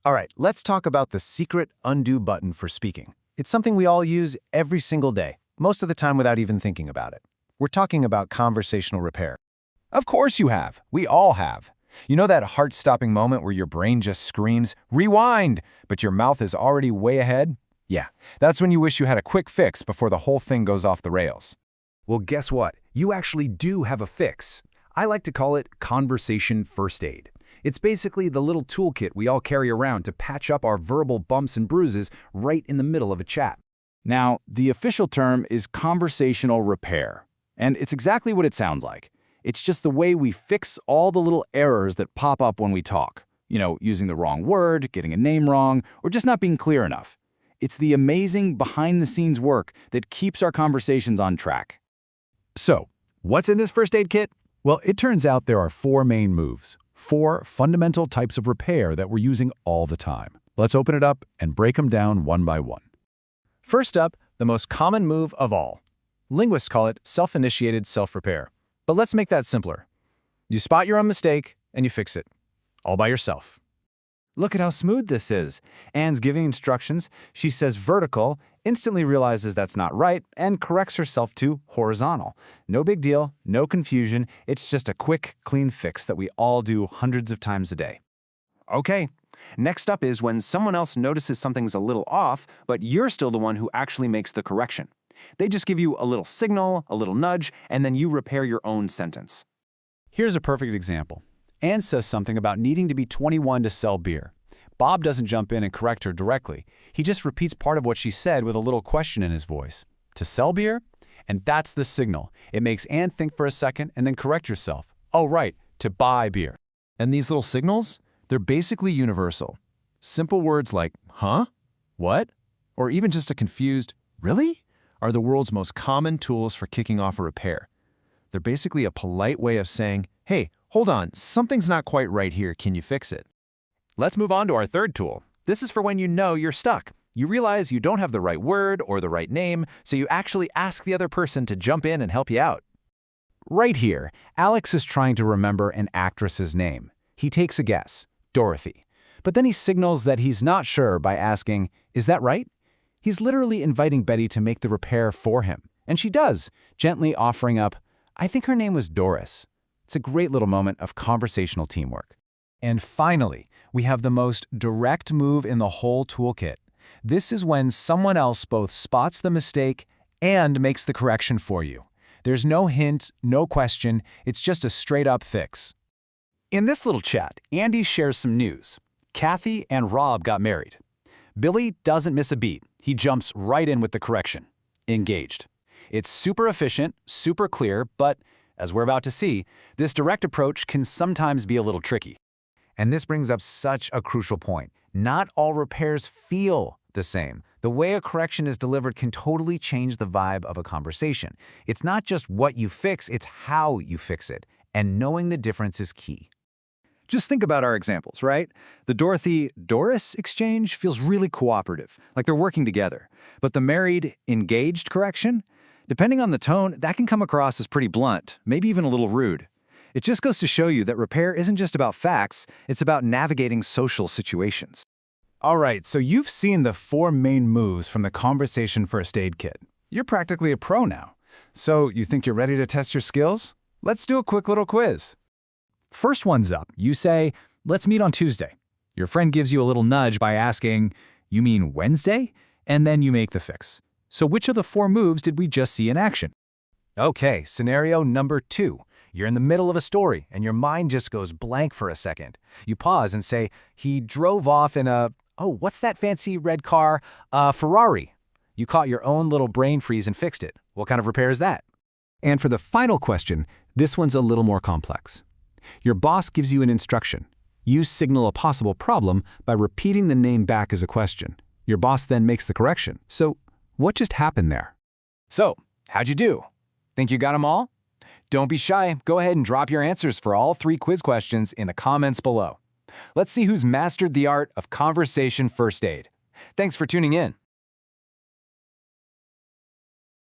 All right, let's talk about the secret undo button for speaking. It's something we all use every single day, most of the time without even thinking about it. We're talking about conversational repair. Of course you have. We all have. You know that heart-stopping moment where your brain just screams, "Rewind!" but your mouth is already way ahead? Yeah, that's when you wish you had a quick fix before the whole thing goes off the rails. Well, guess what? You actually do have a fix. I like to call it conversation first aid. It's basically the little toolkit we all carry around to patch up our verbal bumps and bruises right in the middle of a chat. Now, the official term is conversational repair, and it's exactly what it sounds like. It's just the way we fix all the little errors that pop up when we talk. You know, using the wrong word, getting a name wrong, or just not being clear enough. It's the amazing behind-the-scenes work that keeps our conversations on track. So, what's in this first aid kit? Well, it turns out there are 4 main moves, 4 fundamental types of repair that we're using all the time. Let's open it up and break them down one by one. First up, the most common move of all. Linguists call it self-initiated self-repair. But let's make that simpler. You spot your own mistake and you fix it, all by yourself. Look at how smooth this is. Anne's giving instructions. She says vertical, instantly realizes that's not right, and corrects herself to horizontal. No big deal, no confusion. It's just a quick, clean fix that we all do hundreds of times a day. Okay, next up is when someone else notices something's a little off, but you're still the one who actually makes the correction. They just give you a little signal, a little nudge, and then you repair your own sentence. Here's a perfect example. Anne says something about needing to be 21 to sell beer. Bob doesn't jump in and correct her directly. He just repeats part of what she said with a little question in his voice. To sell beer? And that's the signal. It makes Anne think for a second and then correct herself. Oh, right, to buy beer. And these little signals, they're basically universal. Simple words like, huh? What? Or even just a confused, really? Are the world's most common tools for kicking off a repair. They're basically a polite way of saying, hey, hold on, something's not quite right here, can you fix it? Let's move on to our third tool. This is for when you know you're stuck. You realize you don't have the right word or the right name, so you actually ask the other person to jump in and help you out. Right here, Alex is trying to remember an actress's name. He takes a guess, Dorothy. But then he signals that he's not sure by asking, is that right? He's literally inviting Betty to make the repair for him. And she does, gently offering up, I think her name was Doris. It's a great little moment of conversational teamwork. And finally, we have the most direct move in the whole toolkit. This is when someone else both spots the mistake and makes the correction for you. There's no hint, no question, it's just a straight-up fix. In this little chat, Andy shares some news. Kathy and Rob got married. Billy doesn't miss a beat. He jumps right in with the correction. Engaged. It's super efficient, super clear, but as we're about to see, this direct approach can sometimes be a little tricky. And this brings up such a crucial point. Not all repairs feel the same. The way a correction is delivered can totally change the vibe of a conversation. It's not just what you fix, it's how you fix it. And knowing the difference is key. Just think about our examples, right? The Dorothy-Doris exchange feels really cooperative, like they're working together. But the married-engaged correction? Depending on the tone, that can come across as pretty blunt, maybe even a little rude. It just goes to show you that repair isn't just about facts, it's about navigating social situations. All right, so you've seen the 4 main moves from the Conversation First Aid Kit. You're practically a pro now. So you think you're ready to test your skills? Let's do a quick little quiz. First one's up. You say, let's meet on Tuesday. Your friend gives you a little nudge by asking, you mean Wednesday? And then you make the fix. So which of the 4 moves did we just see in action? Okay, scenario number 2. You're in the middle of a story and your mind just goes blank for a second. You pause and say, he drove off in a, oh, what's that fancy red car? Ferrari. You caught your own little brain freeze and fixed it. What kind of repair is that? And for the final question, this one's a little more complex. Your boss gives you an instruction. You signal a possible problem by repeating the name back as a question. Your boss then makes the correction. So what just happened there? So, how'd you do? Think you got them all? Don't be shy. Go ahead and drop your answers for all 3 quiz questions in the comments below. Let's see who's mastered the art of conversation first aid. Thanks for tuning in.